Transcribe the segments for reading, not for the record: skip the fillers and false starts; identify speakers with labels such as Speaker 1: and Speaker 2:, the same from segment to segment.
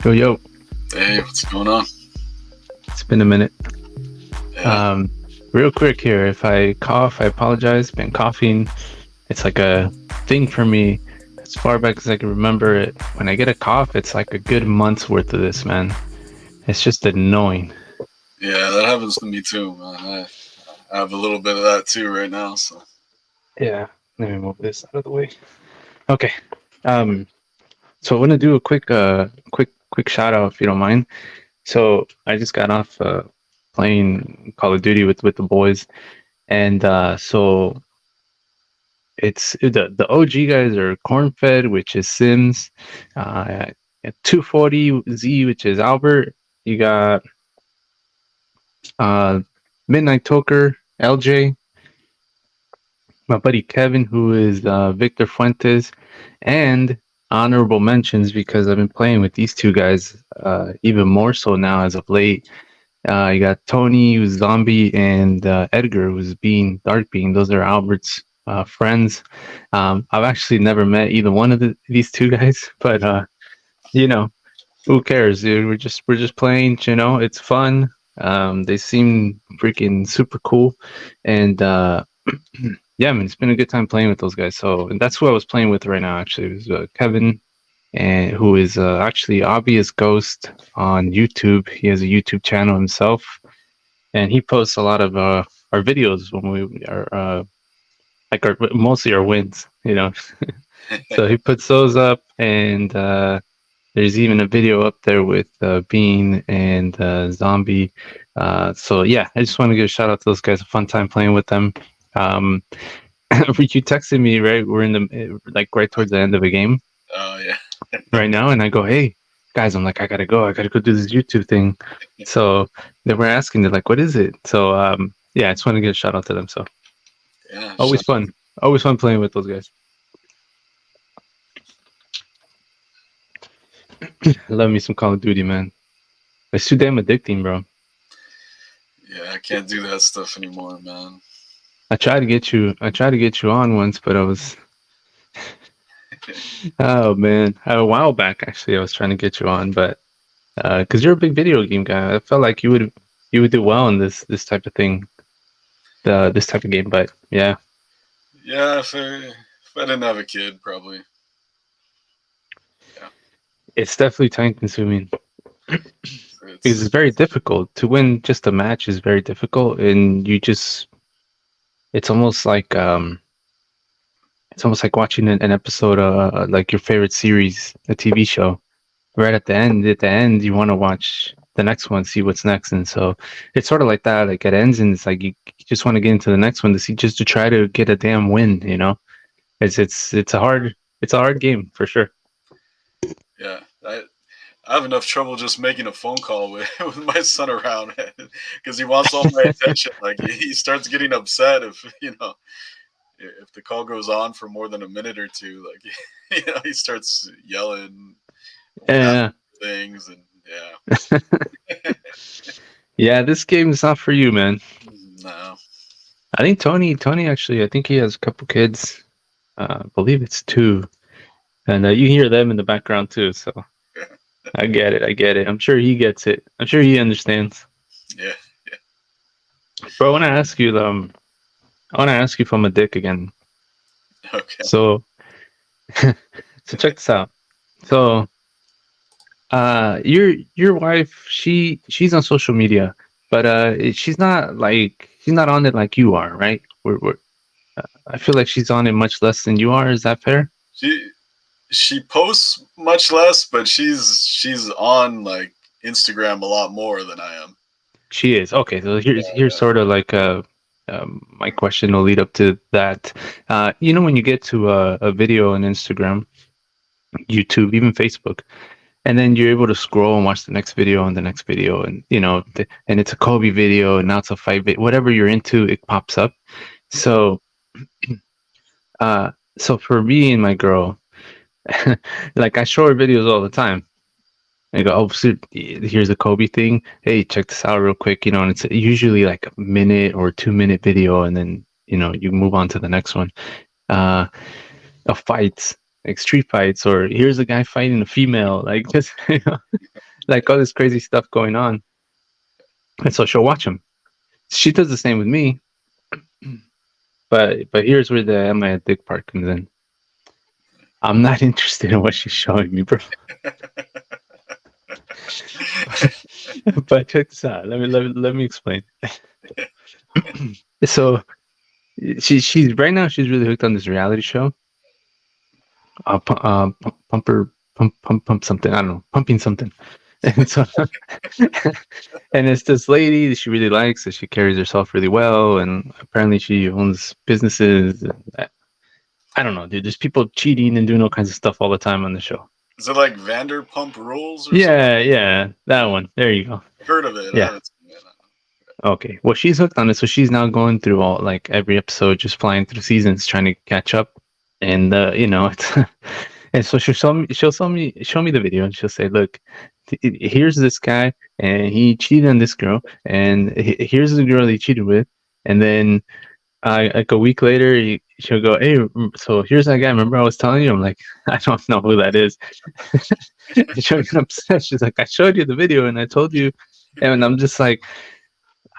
Speaker 1: Yo, yo,
Speaker 2: Hey, what's going on?
Speaker 1: it's been a minute.
Speaker 2: Yeah,
Speaker 1: Um, Real quick here, if I cough, I apologize. Been coughing. It's like a thing for me as far back as I can remember it. When I get a cough, it's like a good month's worth of this, man. It's just annoying.
Speaker 2: yeah, that happens to me too, man. I have a little bit of that too right now. So
Speaker 1: Yeah, let me move this out of the way. Okay. Um, so I want to do a quick shout out if you don't mind. So I just got off playing Call of Duty with the boys, and so it's the OG guys are Cornfed, which is Sims, uh, 240Z, which is Albert. You got uh, Midnight Toker, LJ, my buddy Kevin, who is Victor Fuentes, and honorable mentions because I've been playing with these two guys even more so now as of late. You got Tony, who's Zombie, and Edgar, who's Bean, Dark Bean. Those are Albert's friends. I've actually never met either one of these two guys, but you know, who cares, dude? We're just playing. It's fun. They seem freaking super cool, and yeah, man, it's been a good time playing with those guys. So, and that's who I was playing with right now. Actually, it was Kevin, and who is actually Obvious Ghost on YouTube. He has a YouTube channel himself, and he posts a lot of our videos when we are like our mostly our wins. So he puts those up, and there's even a video up there with Bean and Zombie. So yeah, I just want to give a shout out to those guys. A fun time playing with them. Um, you texted me, right? We're in the like right towards the end of a game
Speaker 2: oh yeah,
Speaker 1: right now, and I go, "Hey, guys," I'm like, I gotta go do this YouTube thing." So they were asking, they're like, "What is it?" So yeah, I just want to give a shout out to them. So
Speaker 2: yeah.
Speaker 1: always fun, always fun playing with those guys. I love me some Call of Duty, man. It's too damn addicting, bro.
Speaker 2: Yeah, I can't do that stuff anymore, man.
Speaker 1: I tried to get you on once, but I was, oh man, a while back actually, I was trying to get you on, but because you're a big video game guy, I felt like you would do well in this type of thing, this type of game. But yeah,
Speaker 2: Yeah, if I didn't have a kid, probably. Yeah,
Speaker 1: it's definitely time consuming because
Speaker 2: it's
Speaker 1: it's very difficult to win. Just a match is very difficult, and it's almost like watching an episode of like your favorite series, a TV show. Right at the end, you want to watch the next one, see what's next, and so it's sort of like that. Like it ends, and it's like you just want to get into the next one to see, just to try to get a damn win. It's a hard game for sure.
Speaker 2: yeah. I have enough trouble just making a phone call with with my son around because he wants all my attention. Like he starts getting upset if if the call goes on for more than a minute or two. Like he starts yelling
Speaker 1: Yeah,
Speaker 2: things and yeah.
Speaker 1: yeah. This game is not for you, man.
Speaker 2: No.
Speaker 1: I think Tony actually, I think he has a couple kids. I believe it's two, and you hear them in the background too. So I get it. I get it. I'm sure he gets it. I'm sure he understands.
Speaker 2: Yeah.
Speaker 1: But I want to ask you if I'm a dick again.
Speaker 2: Okay.
Speaker 1: So, so check this out. So, your wife, she's on social media, but she's not on it like you are, right? I feel like she's on it much less than you are. Is that fair?
Speaker 2: She she posts much less, but she's on like Instagram a lot more than I am.
Speaker 1: She is. Okay, so here's
Speaker 2: Yeah.
Speaker 1: sort of like my question will lead up to that. When you get to a video on Instagram, YouTube, even Facebook, and then you're able to scroll and watch the next video and the next video, and and it's a Kobe video, and now it's a fight video, whatever you're into, it pops up. So, uh, so for me and my girl, like I show her videos all the time. I go, oh, so here's a Kobe thing. Hey, check this out real quick. And it's usually like a minute or 2 minute video, and then you move on to the next one. Uh, of fights. like street fights, or here's a guy fighting a female, like just like all this crazy stuff going on. And so she'll watch them. She does the same with me, but here's where the am I a dick part comes in. I'm not interested in what she's showing me, bro. But check this out. Let me explain. So she's right now she's really hooked on this reality show. Pump something. I don't know, pumping something. And so, and it's this lady that she really likes. That she carries herself really well, and apparently she owns businesses. I don't know, dude. There's people cheating and doing all kinds of stuff all the time on the show.
Speaker 2: Is it like Vanderpump Rules or something?
Speaker 1: Yeah, that one. There you go.
Speaker 2: Heard of it? I
Speaker 1: Yeah.
Speaker 2: haven't seen it.
Speaker 1: Okay. Well, she's hooked on it, so she's now going through all like every episode, just flying through seasons, trying to catch up. And it's and so show me the video, and she'll say, "Look, here's this guy, and he cheated on this girl, and here's the girl he cheated with, and then like a week later, she'll go, hey, so here's that guy. Remember I was telling you? I'm like, I don't know who that is. She'll get upset. She's like, I showed you the video and I told you, and I'm just like,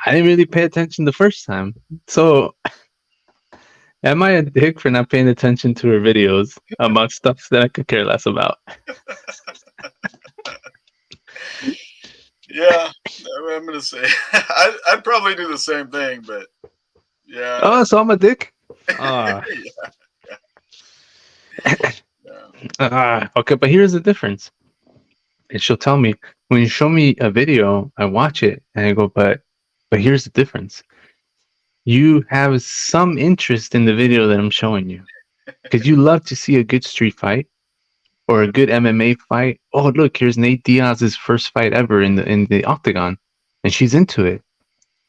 Speaker 1: I didn't really pay attention the first time. So am I a dick for not paying attention to her videos about stuff that I could care less about?
Speaker 2: Yeah, I'm gonna say I'd probably do the same thing, but yeah.
Speaker 1: Oh, so I'm a dick? Ah. Okay, but here's the difference. And she'll tell me, when you show me a video, I watch it and I go, but here's the difference. You have some interest in the video that I'm showing you because you love to see a good street fight or a good MMA fight. Oh, look, here's Nate Diaz's first fight ever in the octagon, and she's into it.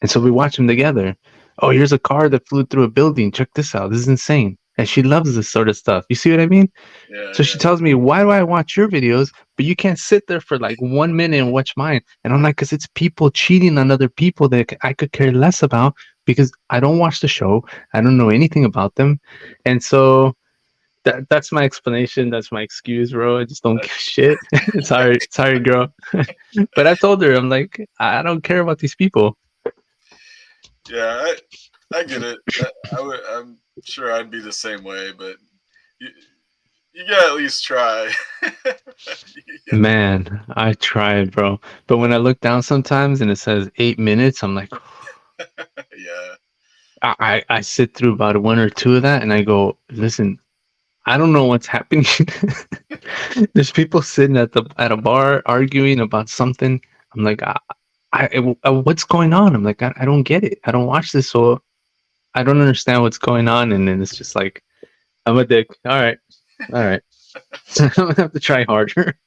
Speaker 1: And so we watch them together. Oh, here's a car that flew through a building. Check this out. This is insane. And she loves this sort of stuff. You see what I mean?
Speaker 2: Yeah,
Speaker 1: so she tells me, why do I watch your videos, but you can't sit there for like 1 minute and watch mine? And I'm like, because it's people cheating on other people that I could care less about because I don't watch the show. I don't know anything about them. And so that's my explanation. That's my excuse, bro. I just don't give a shit. Sorry, girl. But I told her, I'm like, I don't care about these people.
Speaker 2: Yeah, I get it. I'm sure I'd be the same way, but you gotta at least try.
Speaker 1: Man, I tried, bro. But when I look down sometimes and it says 8 minutes, I'm like,
Speaker 2: yeah.
Speaker 1: I sit through about 1 or 2 of that and I go, listen, I don't know what's happening. There's people sitting at a bar arguing about something. I'm like, what's going on? I'm like, I don't get it. I don't watch this, so I don't understand what's going on. And then it's just like, I'm a dick. All right. I'm gonna have to try harder.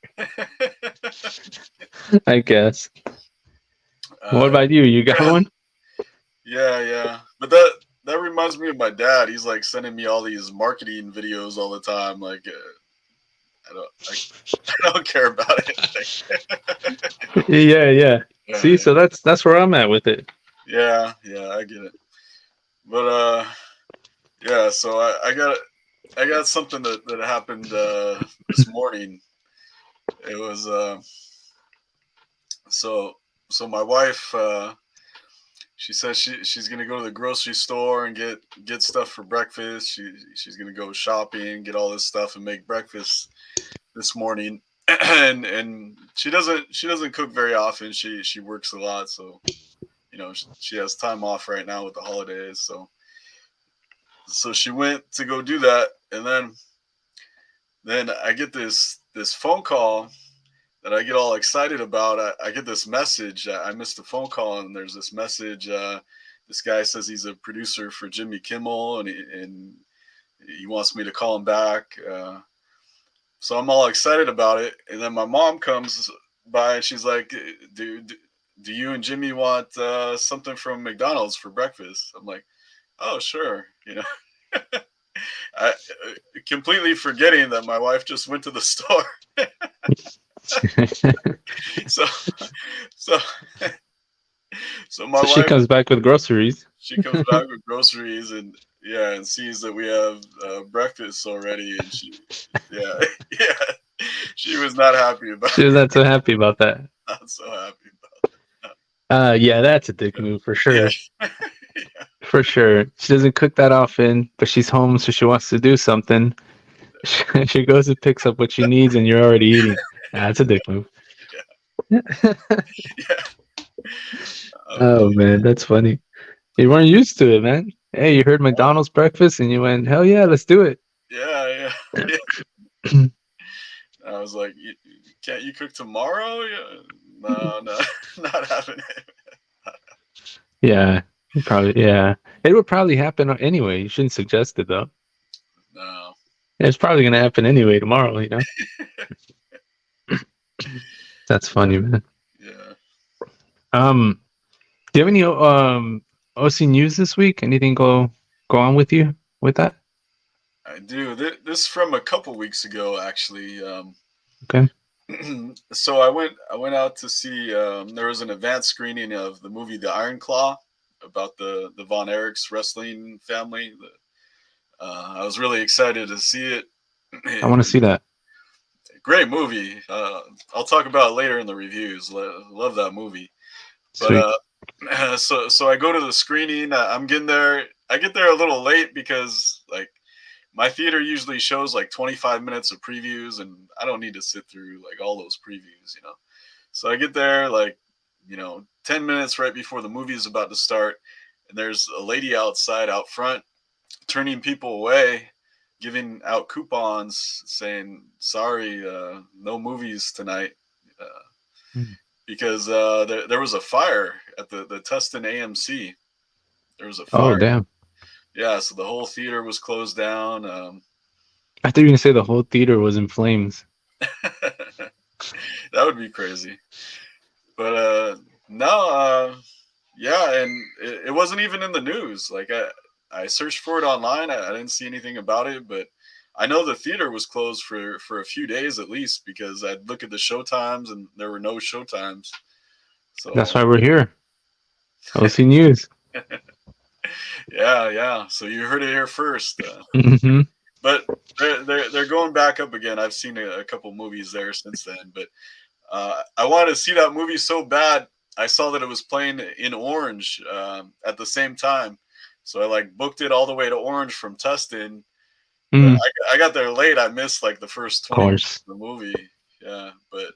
Speaker 1: I guess. What about you? You got one?
Speaker 2: Yeah. But that reminds me of my dad. He's like sending me all these marketing videos all the time. Like, I don't care about it.
Speaker 1: Yeah. See, so that's where I'm at with it.
Speaker 2: Yeah, I get it. But yeah. So I got something that happened this morning. It was so my wife. She says she's gonna go to the grocery store and get stuff for breakfast. She's gonna go shopping, get all this stuff, and make breakfast this morning. and she doesn't cook very often. She works a lot, so she has time off right now with the holidays. So she went to go do that, and then I get this phone call that I get all excited about. I get this message. I missed a phone call, and there's this message. This guy says he's a producer for Jimmy Kimmel, and he wants me to call him back. So I'm all excited about it, and then my mom comes by, and she's like, "Do you and Jimmy want something from McDonald's for breakfast?" I'm like, "Oh, sure." I completely forgetting that my wife just went to the store. so my wife,
Speaker 1: she comes back with groceries.
Speaker 2: she comes back with groceries, and yeah, and sees that we have breakfast already, and yeah, yeah, she was not happy about
Speaker 1: She was not so happy about that.
Speaker 2: not so happy about
Speaker 1: Yeah, that's a dick move for
Speaker 2: yeah,
Speaker 1: sure.
Speaker 2: yeah,
Speaker 1: For sure. She doesn't cook that often, but she's home, so she wants to do something. She goes and picks up what she needs, and you're already eating. That's a dick move.
Speaker 2: yeah.
Speaker 1: Oh man, that's funny. You weren't used to it, man. Hey, you heard McDonald's breakfast, and you went, "Hell yeah, let's do it."
Speaker 2: Yeah, yeah, yeah. I was like, "Can't you cook tomorrow?" Yeah. No, no, not having it.
Speaker 1: Yeah, probably. Yeah, it would probably happen anyway. You shouldn't suggest it though.
Speaker 2: No.
Speaker 1: It's probably gonna happen anyway tomorrow. That's funny, man.
Speaker 2: Yeah,
Speaker 1: Um, do you have any OC news this week? Anything go on with you with that?
Speaker 2: I do. This from a couple weeks ago, actually.
Speaker 1: Okay.
Speaker 2: So I went out to see. There was an advanced screening of the movie The Iron Claw about the Von Erichs wrestling family. I was really excited to see it.
Speaker 1: I want to see that.
Speaker 2: Great movie. I'll talk about it later in the reviews. Love that movie. But
Speaker 1: Sweet.
Speaker 2: so I go to the screening. I'm getting there. I get there a little late because like my theater usually shows like 25 minutes of previews, and I don't need to sit through like all those previews. So I get there like 10 minutes right before the movie is about to start, and there's a lady outside out front turning people away, giving out coupons saying sorry, no movies tonight. Uh,
Speaker 1: Mm.
Speaker 2: because there was a fire at the Tustin AMC. There was a
Speaker 1: Oh
Speaker 2: fire.
Speaker 1: damn!
Speaker 2: Yeah, so the whole theater was closed down.
Speaker 1: I thought you were gonna say the whole theater was in flames.
Speaker 2: That would be crazy. But no, yeah, and it wasn't even in the news. Like I searched for it online. I didn't see anything about it, but I know the theater was closed for a few days at least because I'd look at the show times and there were no show times.
Speaker 1: That's
Speaker 2: So
Speaker 1: why we're here. OC News.
Speaker 2: yeah, yeah. So you heard it here first.
Speaker 1: Hmm.
Speaker 2: But they're going back up again. I've seen a couple movies there since then, but I wanted to see that movie so bad. I saw that it was playing in Orange at the same time, so I like booked it all the way to Orange from Tustin. But
Speaker 1: Mm,
Speaker 2: I got there late. I missed like the first
Speaker 1: of
Speaker 2: 20 minutes
Speaker 1: course.
Speaker 2: of the movie. Yeah, but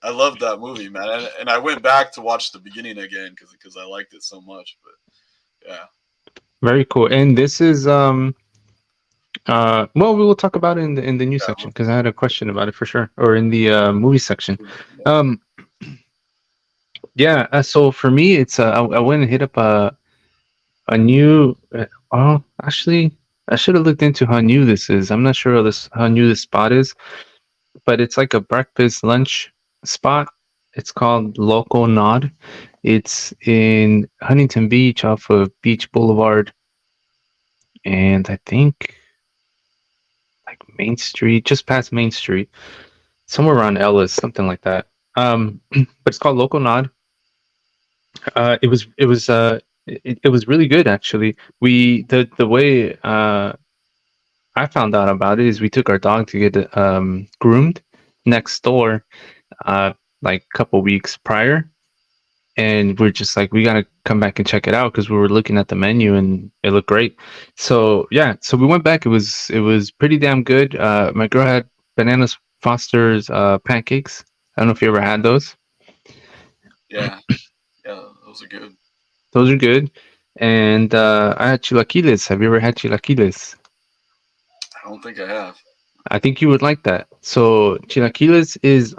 Speaker 2: I loved that movie, man, and I went back to watch the beginning again because I liked it so much. But yeah,
Speaker 1: Very cool. And this is well, we will talk about it in the news section
Speaker 2: yeah,
Speaker 1: because I had a question about it for sure, or in the movie section. Um, yeah. So for me, it's I went and hit up a new. Oh, actually, I should have looked into how new this is. I'm not sure how new this spot is, but it's like a breakfast lunch spot. It's called Local Nod. It's in Huntington Beach off of Beach Boulevard, and I think like Main Street, just past Main Street, somewhere around Ellis, something like that. But it's called Local Nod. It was really good actually. The way I found out about it is we took our dog to get groomed next door, uh, like a couple weeks prior, and we're just like we gotta come back and check it out because we were looking at the menu and it looked great. So yeah, so we went back. It was pretty damn good. My girl had bananas Foster's pancakes. I don't know if you ever had those.
Speaker 2: yeah, yeah. Those are good.
Speaker 1: Those are good. And I had chilaquiles. Have you ever had chilaquiles?
Speaker 2: I don't think I have.
Speaker 1: I think you would like that. So chilaquiles is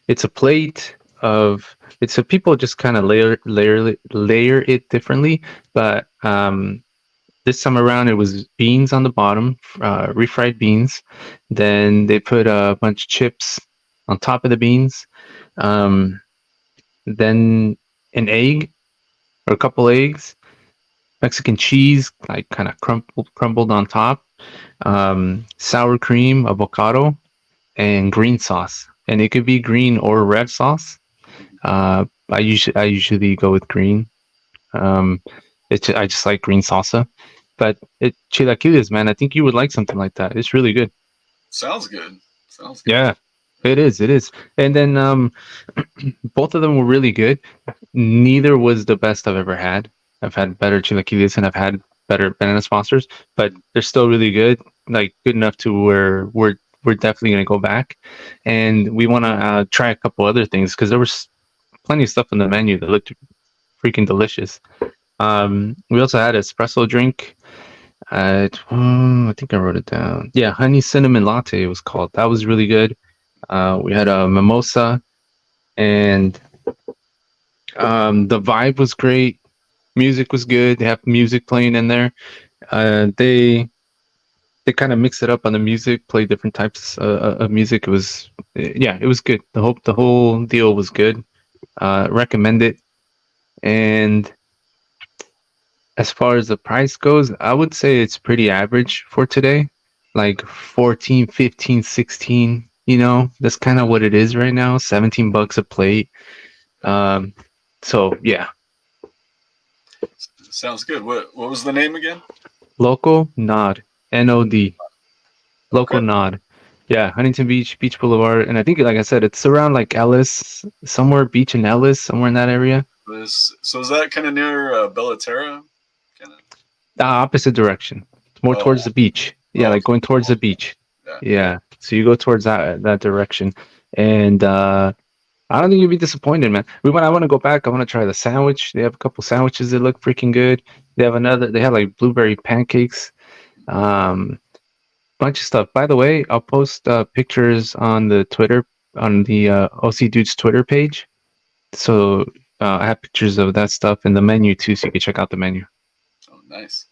Speaker 1: it's a plate of it's so people just kind of layer it differently, but this time around it was beans on the bottom, refried beans. Then they put a bunch of chips on top of the beans. Um, then an egg or a couple eggs, Mexican cheese, like kind of crumbled on top, sour cream, avocado, and green sauce. And it could be green or red sauce. I usually go with green. I just like green salsa. But chilaquiles, man, I think you would like something like that. It's really good.
Speaker 2: Sounds good. Sounds good.
Speaker 1: Yeah, it is. It is. And then both of them were really good. Neither was the best I've ever had. I've had better chilaquiles and I've had better banana sponsors, but they're still really good. Like good enough to where we're definitely gonna go back, and we want to try a couple other things because there was plenty of stuff on the menu that looked freaking delicious. We also had espresso drink. I think I wrote it down. Yeah, honey cinnamon latte it was called. That was really good. We had a mimosa, and the vibe was great. Music was good. They have music playing in there. They kind of mix it up on the music, play different types of music. It was yeah, it was good. The whole deal was good. Recommend it. And as far as the price goes, I would say it's pretty average for today. Like 14, 15, 16, that's kind of what it is right now. $17 a plate. Um, so yeah,
Speaker 2: Sounds good. What was the name again?
Speaker 1: Local Nod, NOD,
Speaker 2: Okay.
Speaker 1: Local Nod. Yeah, Huntington Beach, Beach Boulevard, and I think, like I said, it's around like Ellis, somewhere beach in Ellis, somewhere in that area.
Speaker 2: So is that kind of near Bellaterra? Kind of.
Speaker 1: Opposite direction, more
Speaker 2: Oh,
Speaker 1: towards the beach. Yeah,
Speaker 2: oh,
Speaker 1: like going towards the beach.
Speaker 2: yeah.
Speaker 1: Yeah, so you go towards that direction, and I don't think you'd be disappointed, man. I want to go back. I want to try the sandwich. They have a couple sandwiches that look freaking good. They have like blueberry pancakes. Um, bunch of stuff. By the way, I'll post pictures on the Twitter on the OC Dude's Twitter page. So I have pictures of that stuff and the menu too, so you can check out the menu.
Speaker 2: Oh, nice.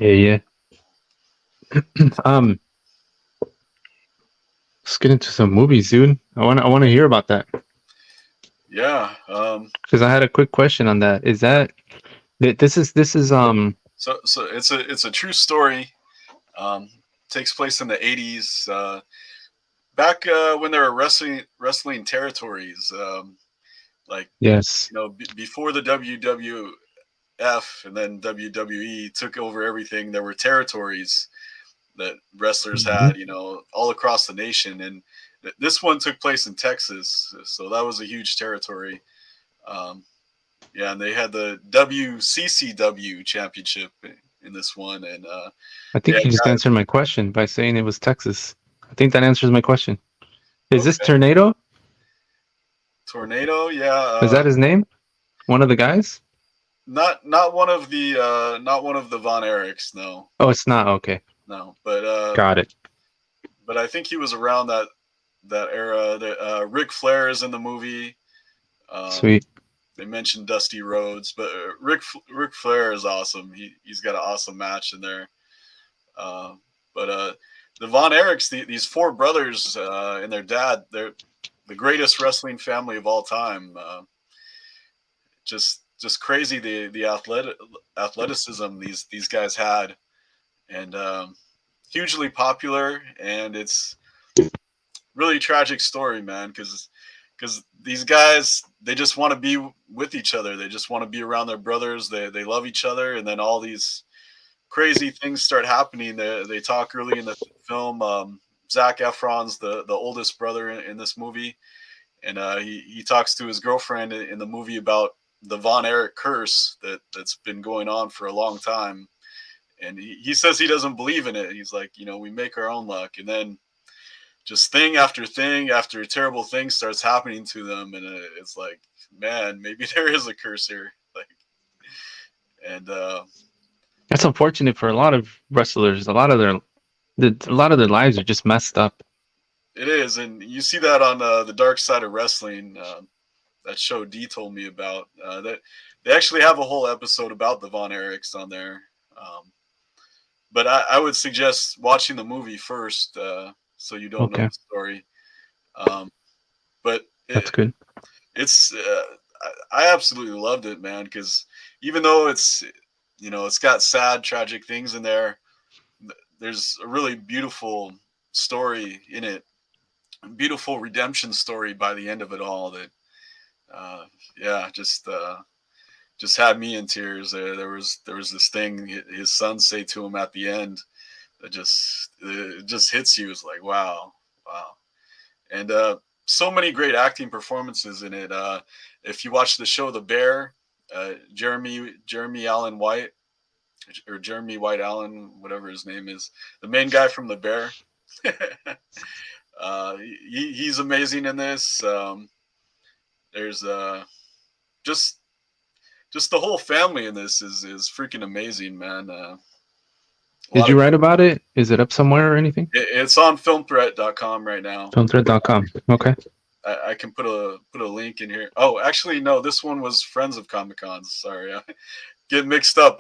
Speaker 1: Yeah, yeah. um, let's get into some movies, dude. I want to hear about that
Speaker 2: Yeah.
Speaker 1: because I had a quick question on that. Is that this is
Speaker 2: So it's a true story. Um, takes place in the 80s. Back when there were wrestling territories. Like
Speaker 1: yes.
Speaker 2: before the WWF and then WWE took over everything, there were territories that wrestlers
Speaker 1: Mhm.
Speaker 2: had, all across the nation. And this one took place in Texas, so that was a huge territory. Um, yeah, and they had the WCCW championship in this one, and
Speaker 1: I
Speaker 2: they
Speaker 1: think
Speaker 2: had
Speaker 1: you just
Speaker 2: guys.
Speaker 1: answered my question by saying it was Texas. I think that answers my question. Is this
Speaker 2: Okay,
Speaker 1: Tornado?
Speaker 2: Tornado, yeah,
Speaker 1: Is that his name? One of the guys?
Speaker 2: not one of the not one of the Von Erichs, no,
Speaker 1: Oh, it's not. Okay.
Speaker 2: no,
Speaker 1: Got it.
Speaker 2: but I think he was around that era. That Ric Flair is in the movie. Um,
Speaker 1: Sweet.
Speaker 2: they mentioned Dusty Rhodes, but Ric Flair is awesome. He's got an awesome match in there. Uh, but the Von Erichs, these four brothers and their dad, they're the greatest wrestling family of all time. Just crazy the athleticism these guys had, and hugely popular. And it's really tragic story, man, because these guys, they just want to be with each other. They just want to be around their brothers. They love each other, and then all these crazy things start happening. They talk early in the film. Zach Efron's the oldest brother in this movie, and he talks to his girlfriend in the movie about the Von Erich curse that's been going on for a long time. And he says he doesn't believe in it. He's like, we make our own luck, and then just thing after terrible thing starts happening to them, and it's like, man, maybe there is a curse here. Like, and
Speaker 1: That's unfortunate for a lot of wrestlers. A lot of their lives are just messed up.
Speaker 2: it is, and you see that on the Dark Side of Wrestling. That show D told me about. That they actually have a whole episode about the Von Erichs on there. But I would suggest watching the movie first, so you don't know
Speaker 1: Okay,
Speaker 2: the story. Um, but
Speaker 1: that's good.
Speaker 2: it's I absolutely loved it, man. Because even though it's got sad, tragic things in there, there's a really beautiful story in it, beautiful redemption story by the end of it all. That yeah, just just had me in tears. There was this thing his son say to him at the end that it just hits you. It's like wow, wow, and so many great acting performances in it. If you watch the show The Bear, Jeremy Allen White or Jeremy White Allen, whatever his name is, the main guy from The Bear. He's amazing in this. There's just just the whole family in this is freaking amazing, man. A
Speaker 1: Did
Speaker 2: lot
Speaker 1: you
Speaker 2: of
Speaker 1: write
Speaker 2: good.
Speaker 1: about it? Is it up somewhere or anything?
Speaker 2: It's on filmthreat.com right now.
Speaker 1: Filmthread.com. Okay.
Speaker 2: I can put a link in here. Oh, actually, no. This one was Friends of Comic Cons. Sorry, I get mixed up.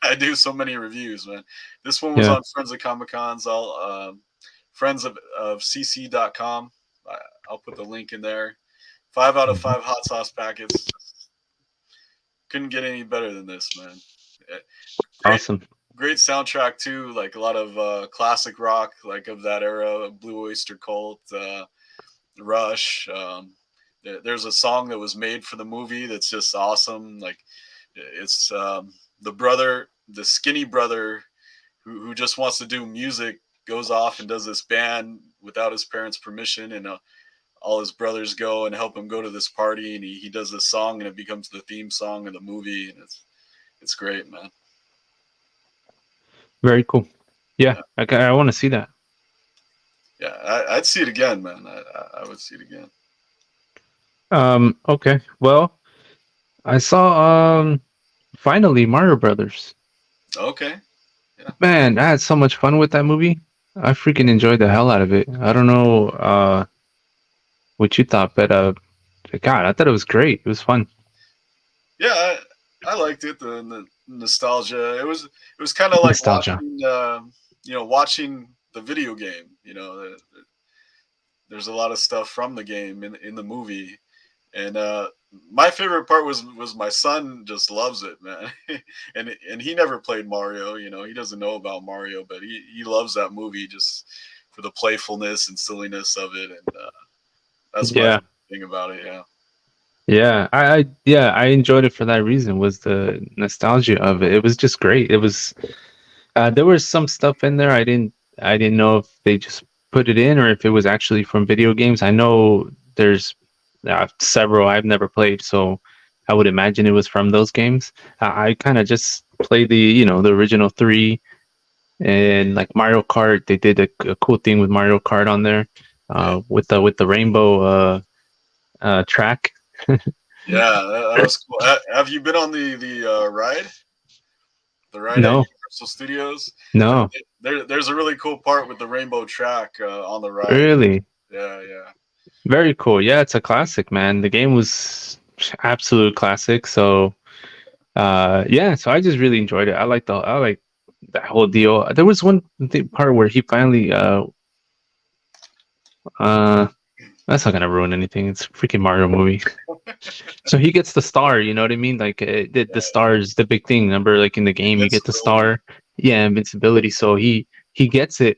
Speaker 2: I do so many reviews, man. This one was
Speaker 1: Yeah.
Speaker 2: on Friends of Comic Cons. I'll friends of cc.com. I'll put the link in there. 5 out of 5 hot sauce packets. Couldn't get any better than this, man. Great,
Speaker 1: Awesome.
Speaker 2: great soundtrack too. Like a lot of classic rock, like of that era. Blue Oyster Cult, Rush. There's a song that was made for the movie that's just awesome. Like it's the skinny brother who just wants to do music, goes off and does this band without his parents' permission, and all his brothers go and help him go to this party, and he does this song, and it becomes the theme song of the movie, and it's great, man.
Speaker 1: Very cool. Yeah,
Speaker 2: Yeah,
Speaker 1: I want to see that.
Speaker 2: yeah, I'd see it again, man. I would see it again.
Speaker 1: Okay. Well, I saw finally Mario Brothers.
Speaker 2: Okay, yeah,
Speaker 1: Man, I had so much fun with that movie. I freaking enjoyed the hell out of it. I don't know what you thought, but God, I thought it was great. It was fun.
Speaker 2: yeah. I liked it. The nostalgia. It was kind of like
Speaker 1: Nostalgia.
Speaker 2: watching, watching the video game. There's a lot of stuff from the game in the movie, and my favorite part was my son just loves it, man. And he never played Mario. He doesn't know about Mario, but he loves that movie just for the playfulness and silliness of it, and that's my
Speaker 1: Yeah.
Speaker 2: thing about it. Yeah,
Speaker 1: Yeah, I enjoyed it for that reason. Was the nostalgia of it. It was just great. It was there was some stuff in there I didn't know if they just put it in or if it was actually from video games. I know there's several I've never played, so I would imagine it was from those games. I kind of just played the original three, and like Mario Kart. They did a cool thing with Mario Kart on there,
Speaker 2: yeah,
Speaker 1: with the rainbow track.
Speaker 2: yeah. That was cool. Have you been on the ride? The ride at
Speaker 1: No,
Speaker 2: Universal Studios.
Speaker 1: no,
Speaker 2: There's a really cool part with the rainbow track on the ride.
Speaker 1: really.
Speaker 2: Yeah, yeah,
Speaker 1: Very cool. Yeah, it's a classic, man. The game was absolute classic. So, yeah. So I just really enjoyed it. I like that whole deal. There was one part where he finally, uh, that's not gonna ruin anything. It's a freaking Mario movie. So he gets the star. You know what I mean? Like the
Speaker 2: yeah.
Speaker 1: star is the big thing. Remember, like in the game, you get the
Speaker 2: Invincibility.
Speaker 1: star. Yeah, invincibility. So he gets it.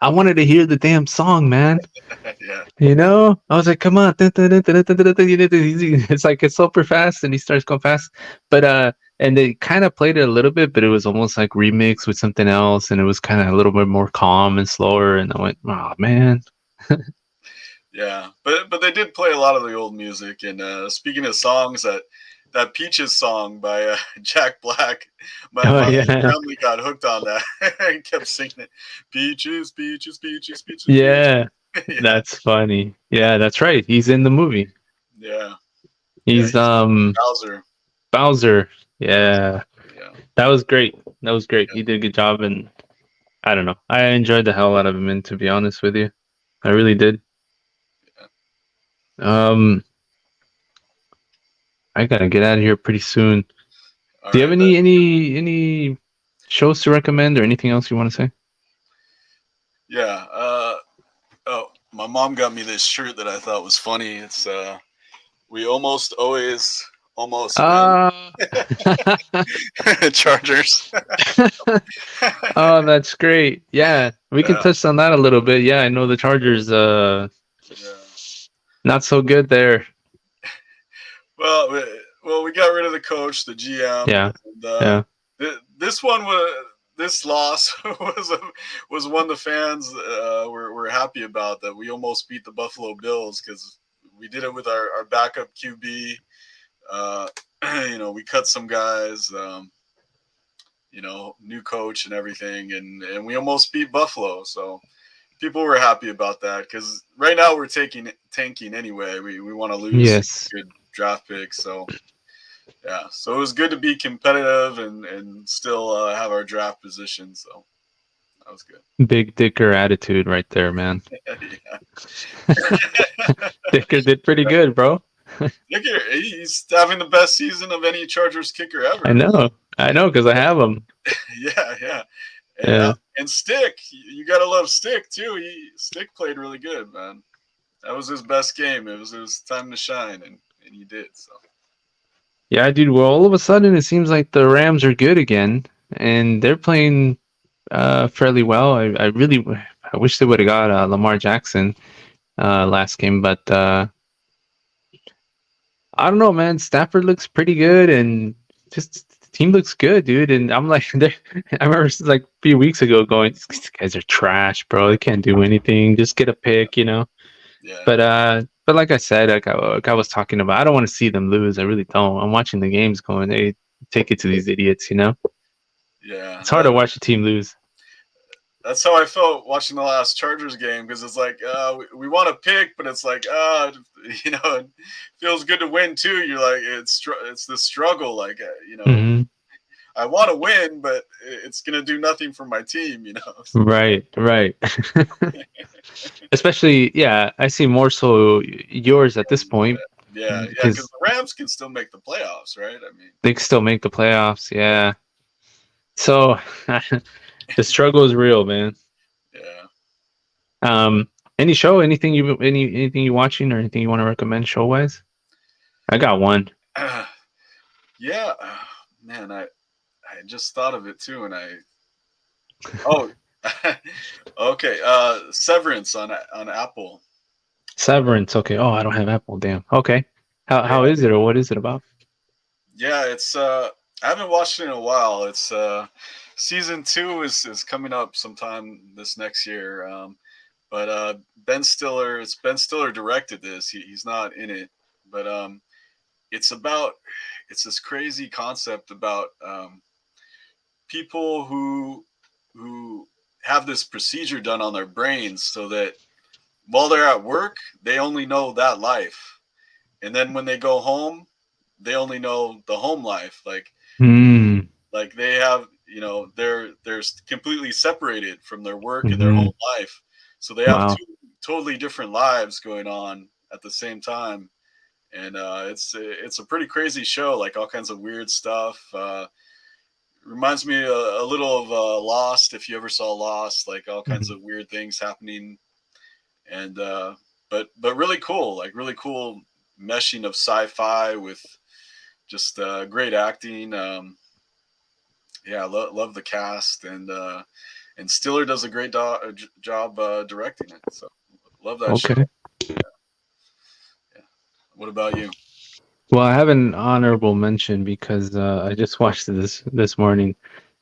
Speaker 1: I wanted to hear the damn song, man.
Speaker 2: Yeah,
Speaker 1: I was like, come on. It's like it's super fast and he starts going fast. But and they kind of played it a little bit, but it was almost like remixed with something else, and it was kind of a little bit more calm and slower. And I went, oh man.
Speaker 2: yeah. But they did play a lot of the old music. And speaking of songs, that Peaches song by Jack Black,
Speaker 1: Oh
Speaker 2: my whole
Speaker 1: yeah.
Speaker 2: family got hooked on that and kept singing it. Peaches, peaches, peaches, peaches, peaches.
Speaker 1: Yeah.
Speaker 2: Yeah,
Speaker 1: That's funny. Yeah, that's right. He's in the movie.
Speaker 2: yeah, yeah.
Speaker 1: He's
Speaker 2: He's Bowser.
Speaker 1: Bowser. Yeah.
Speaker 2: Yeah,
Speaker 1: That was great. That was great.
Speaker 2: yeah,
Speaker 1: He did a good job, and I don't know. I enjoyed the hell out of him, and to be honest with you, I really did.
Speaker 2: yeah.
Speaker 1: Um, I gotta get out of here pretty soon.
Speaker 2: All
Speaker 1: Do you have
Speaker 2: right.
Speaker 1: any shows to recommend or anything else you want to say?
Speaker 2: Yeah. Oh, my mom got me this shirt that I thought was funny. It's we almost always almost win.
Speaker 1: Uh
Speaker 2: Chargers.
Speaker 1: oh, that's great. Yeah, we can
Speaker 2: Yeah,
Speaker 1: touch on that a little bit. Yeah, I know the Chargers
Speaker 2: yeah.
Speaker 1: not so good there.
Speaker 2: Well, well, we got rid of the coach, the GM,
Speaker 1: Yeah.
Speaker 2: and
Speaker 1: Yeah.
Speaker 2: this one was this loss was one the fans were happy about. That we almost beat the Buffalo Bills because we did it with our backup QB. Uh, we cut some guys. New coach and everything, and we almost beat Buffalo. So people were happy about that because right now we're taking tanking anyway. We want to lose to
Speaker 1: Yes.
Speaker 2: good draft picks. So yeah, so it was good to be competitive and still have our draft position. So that was good.
Speaker 1: Big Dicker attitude right there, man.
Speaker 2: Yeah.
Speaker 1: Dicker did pretty good, bro.
Speaker 2: Kicker, he's having the best season of any Chargers kicker
Speaker 1: I
Speaker 2: ever.
Speaker 1: know. I know because I have him.
Speaker 2: Yeah, yeah.
Speaker 1: Yeah.
Speaker 2: And Stick, you gotta love Stick too. Stick played really good, man. That was his best game. It was time to shine, and he did. So
Speaker 1: Yeah, dude. Well, all of a sudden, it seems like the Rams are good again, and they're playing fairly well. I really, I wish they would have got Lamar Jackson last game, but I don't know, man. Stafford looks pretty good, and just the team looks good, dude. And I'm like, I remember like a few weeks ago going, these guys are trash, bro. They can't do anything. Just get a pick, you know.
Speaker 2: yeah,
Speaker 1: But like I said, like I was talking about, I don't want to see them lose. I really don't. I'm watching the games, going, hey, take it to these idiots, you know.
Speaker 2: yeah.
Speaker 1: It's hard to watch a team lose.
Speaker 2: That's how I felt watching the last Chargers game because it's like we want to pick, but it's like it feels good to win too. You're like it's the struggle, like
Speaker 1: Hmm.
Speaker 2: I want to win, but it's gonna do nothing for my team, you know.
Speaker 1: Right, right. Especially, yeah, I see more so yours at this point
Speaker 2: Yeah, yeah, because
Speaker 1: because
Speaker 2: the Rams can still make the playoffs, right? I mean,
Speaker 1: they can still make the playoffs. Yeah. So the struggle is real, man.
Speaker 2: yeah.
Speaker 1: Um, anything you watching or anything you want to recommend show wise? I got one.
Speaker 2: Yeah, man, I just thought of it too, and oh, okay, Severance on Apple.
Speaker 1: Severance. Okay. Oh, I don't have Apple. Damn. Okay. How
Speaker 2: Yeah,
Speaker 1: is it or what is it about?
Speaker 2: yeah, it's I haven't watched it in a while. It's season two is coming up sometime this next year. But it's Ben Stiller directed this. He's not in it, but it's about it's this crazy concept about people who have this procedure done on their brains so that while they're at work they only know that life, and then when they go home they only know the home life.
Speaker 1: Hmm.
Speaker 2: Like they have, they're completely separated from their work and their
Speaker 1: Hmm.
Speaker 2: home life, so they have
Speaker 1: Wow.
Speaker 2: two totally different lives going on at the same time. And it's a pretty crazy show, like all kinds of weird stuff. Reminds me a little of Lost, if you ever saw Lost, like all kinds
Speaker 1: Mhm.
Speaker 2: of weird things happening. And but really cool, like really cool meshing of sci-fi with just great acting. Yeah, love the cast, and Stiller does a great job directing it. So love that show.
Speaker 1: Okay.
Speaker 2: Yeah. What about you?
Speaker 1: Well, I have an honorable mention because I just watched this morning,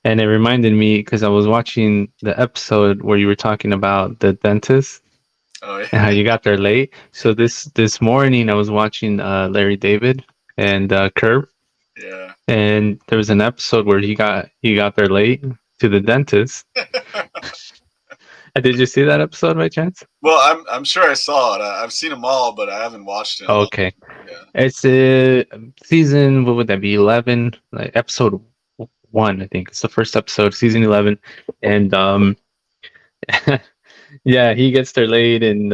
Speaker 1: and it reminded me because I was watching the episode where you were talking about the dentist
Speaker 2: Oh
Speaker 1: and how
Speaker 2: yeah,
Speaker 1: you got there late. So this morning I was watching Larry David and Curb,
Speaker 2: yeah.
Speaker 1: and there was an episode where he got there late to the dentist. Did you see that episode by chance?
Speaker 2: Well, I'm sure I saw it. I've seen them all, but I haven't watched it in a long.
Speaker 1: Okay.
Speaker 2: Yeah,
Speaker 1: It's season, what would that be? 11, like episode 1, I think. It's the first episode, season 11. And yeah, he gets there late and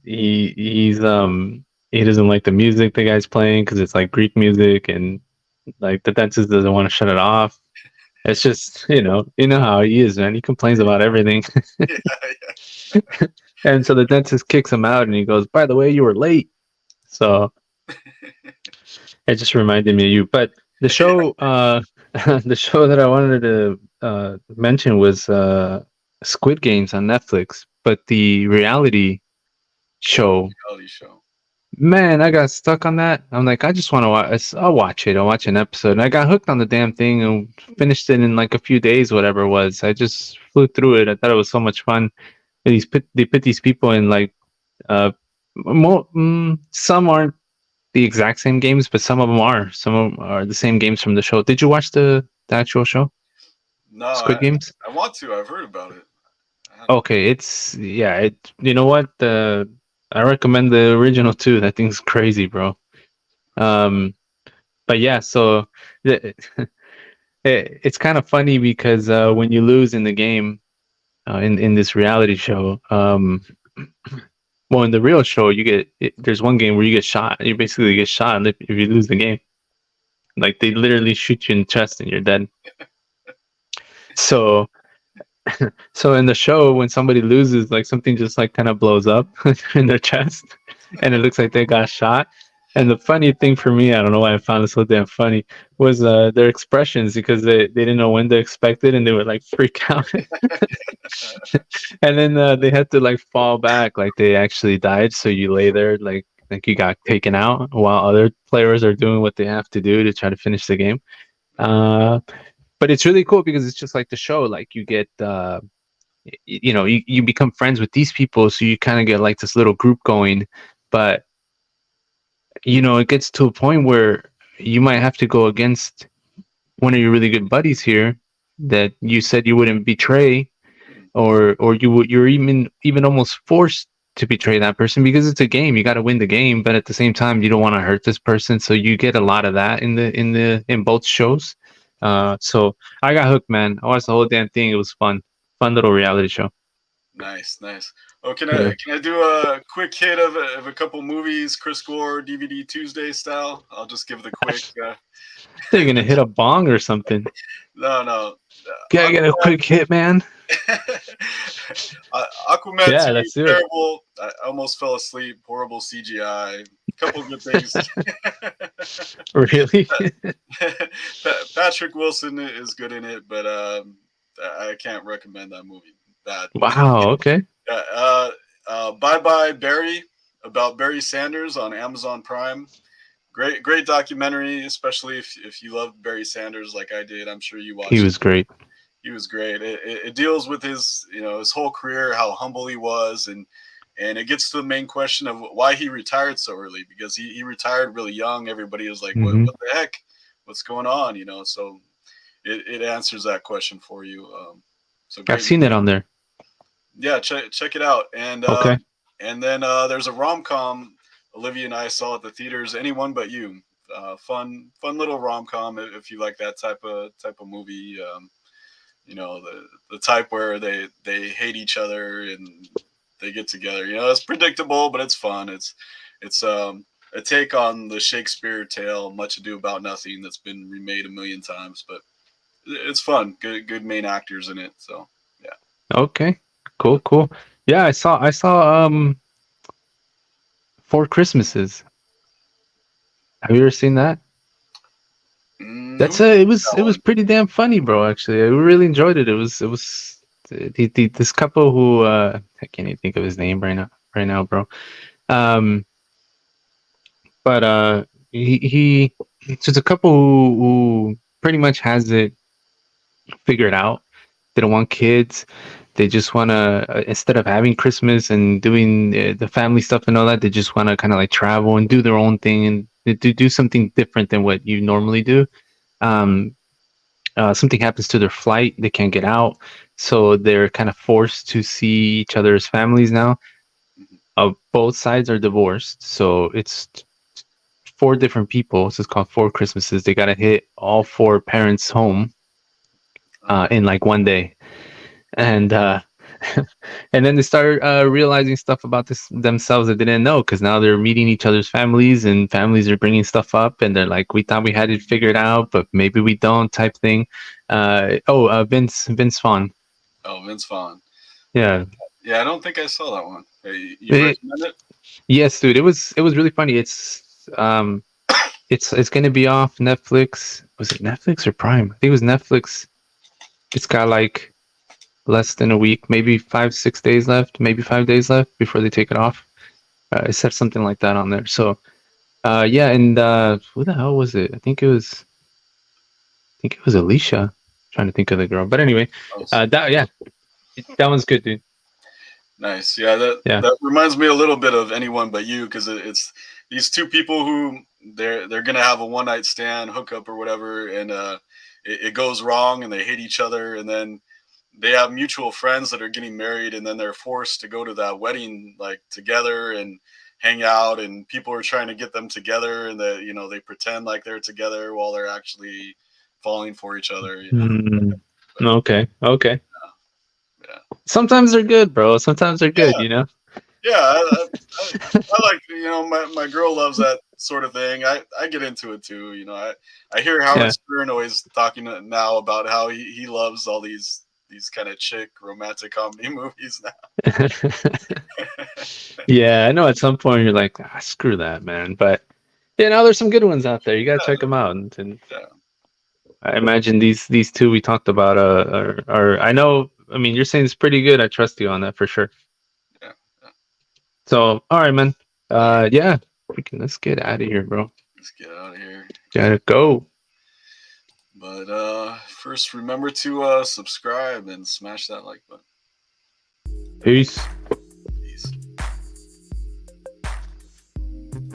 Speaker 1: he doesn't like the music the guy's playing cuz it's like Greek music and like the dentist doesn't want to shut it off. It's just, you know how he is, man. He complains about everything.
Speaker 2: yeah,
Speaker 1: And so the dentist kicks him out and he goes, "By the way, you were late." So it just reminded me of you. But the
Speaker 2: yeah.
Speaker 1: show, the show that I wanted to mention was Squid Games on Netflix. But the reality show,
Speaker 2: Reality show.
Speaker 1: Man, I got stuck on that. I'm like, I just want to watch. I'll watch it. I'll watch an episode. And I got hooked on the damn thing and finished it in like a few days, whatever it was. I just flew through it. I thought it was so much fun. And they put these people in like uh, some aren't the exact same games, but some of them are. Some of them are the same games from the show. Did you watch the actual show,
Speaker 2: No,
Speaker 1: Squid Games?
Speaker 2: I want to. I've heard about it. I haven't.
Speaker 1: Okay, it's yeah. It you know what? I recommend the original too. That thing's crazy, bro. Um, but yeah, so the, it's kind of funny because when you lose in the game in this reality show, well, in the real show, there's one game where you get shot. You basically get shot if you lose the game. Like they literally shoot you in the chest and you're dead. So so in the show, when somebody loses, like something just like kind of blows up in their chest, and it looks like they got shot. And the funny thing for me, I don't know why I found it so damn funny, was their expressions because they didn't know when to expect it and they would like freak out. And then they had to like fall back like they actually died. So you lay there like you got taken out while other players are doing what they have to do to try to finish the game. Uh, but it's really cool because it's just like the show. Like you get you become friends with these people, so you kind of get like this little group going. But it gets to a point where you might have to go against one of your really good buddies here that you said you wouldn't betray, or you're even almost forced to betray that person because it's a game. You got to win the game, but at the same time you don't want to hurt this person, so you get a lot of that in both shows. So I got hooked, man. I watched the whole damn thing. It was fun little reality show.
Speaker 2: Nice, nice. Oh,
Speaker 1: Yeah.
Speaker 2: can I do a quick hit of a couple movies, Chris Gore DVD Tuesday style? I'll just give the quick.
Speaker 1: They're gonna hit a bong or something.
Speaker 2: No, no.
Speaker 1: Gotta get a quick hit, man.
Speaker 2: Aquaman
Speaker 1: Yeah,
Speaker 2: 2,
Speaker 1: let's do it.
Speaker 2: terrible. I almost fell asleep. Horrible CGI. Couple good things.
Speaker 1: Really?
Speaker 2: Patrick Wilson is good in it, but I can't recommend that movie. Bad.
Speaker 1: Wow. Okay.
Speaker 2: Bye Bye Barry, about Barry Sanders on Amazon Prime. Great documentary, especially if you love Barry Sanders like I did. I'm sure you
Speaker 1: He
Speaker 2: watched it.
Speaker 1: was great.
Speaker 2: He was great. It deals with his whole career, how humble he was, and it gets to the main question of why he retired so early, because he retired really young. Everybody was like,
Speaker 1: Hmm.
Speaker 2: what the heck, what's going on? So it answers that question for you. So
Speaker 1: I've
Speaker 2: great.
Speaker 1: seen it on there.
Speaker 2: Yeah, check it out.
Speaker 1: Okay.
Speaker 2: And then there's a rom com Olivia and I saw at the theaters. Anyone But You. Fun little rom com if you like that type of movie. The type where they hate each other and they get together. It's predictable, but it's fun. It's a take on the Shakespeare tale, Much Ado About Nothing, that's been remade a million times, but it's fun. Good main actors in it. So yeah.
Speaker 1: Okay. Cool. Yeah, I saw Four Christmases. Have you ever seen that?
Speaker 2: Who
Speaker 1: It
Speaker 2: that
Speaker 1: was
Speaker 2: one?
Speaker 1: pretty damn funny, bro. Actually, I really enjoyed it. It was this couple who I can't even think of his name right now, bro. Um, but he it's just a couple who pretty much has it figured out. They don't want kids. They just want to instead of having Christmas and doing the family stuff and all that, they just want to kind of like travel and do their own thing and do something different than what you normally do. Um, Something happens to their flight, they can't get out, so they're kind of forced to see each other's families now.
Speaker 2: Mhm.
Speaker 1: Both sides are divorced, so it's four different people. So it's called Four Christmases. They got to hit all four parents home
Speaker 2: Oh,
Speaker 1: in like one day, and and then they start realizing stuff about this themselves that they didn't know because now they're meeting each other's families and families are bringing stuff up and they're like, we thought we had it figured out, but maybe we don't, type thing. Vince Vaughn.
Speaker 2: Vince Vaughn.
Speaker 1: Yeah.
Speaker 2: Yeah, I don't think I saw that one. Hey, you'd
Speaker 1: It,
Speaker 2: recommend it?
Speaker 1: yes, dude. It was really funny. It's gonna be off Netflix. Was it Netflix or Prime? I think it was Netflix. It's got like less than a week, maybe 5, 6 days left, maybe 5 days left before they take it off. It said something like that on there. So, yeah, and who the hell was it? I think it was Alicia. Trying to think of the girl, but anyway,
Speaker 2: Nice.
Speaker 1: that yeah, that one's good, dude.
Speaker 2: Nice. Yeah, that
Speaker 1: Yeah.
Speaker 2: that reminds me a little bit of Anyone But You, because it's these two people who they're gonna have a one night stand, hookup or whatever, and it goes wrong, and they hate each other, and then they have mutual friends that are getting married, and then they're forced to go to that wedding like together and hang out, and people are trying to get them together, and they pretend like they're together while they're actually falling for each other.
Speaker 1: Mm,
Speaker 2: But
Speaker 1: okay. Okay.
Speaker 2: yeah,
Speaker 1: Sometimes they're good, bro. Sometimes they're good.
Speaker 2: yeah,
Speaker 1: You know.
Speaker 2: yeah. I like my girl loves that sort of thing. I get into it too. I hear Howard
Speaker 1: Yeah.
Speaker 2: Stern always talking now about how he loves all these kind of chick romantic comedy movies now.
Speaker 1: Yeah, I know at some point you're like, screw that, man. But there's some good ones out there. You gotta check them out. And
Speaker 2: Yeah,
Speaker 1: I imagine these two we talked about are I know. I mean, you're saying it's pretty good. I trust you on that for sure.
Speaker 2: yeah, yeah.
Speaker 1: So, all right, man.
Speaker 2: All right,
Speaker 1: Yeah, let's get out of here, bro.
Speaker 2: let's get out of here.
Speaker 1: Gotta go.
Speaker 2: But first, remember to subscribe and smash that like button.
Speaker 1: Peace.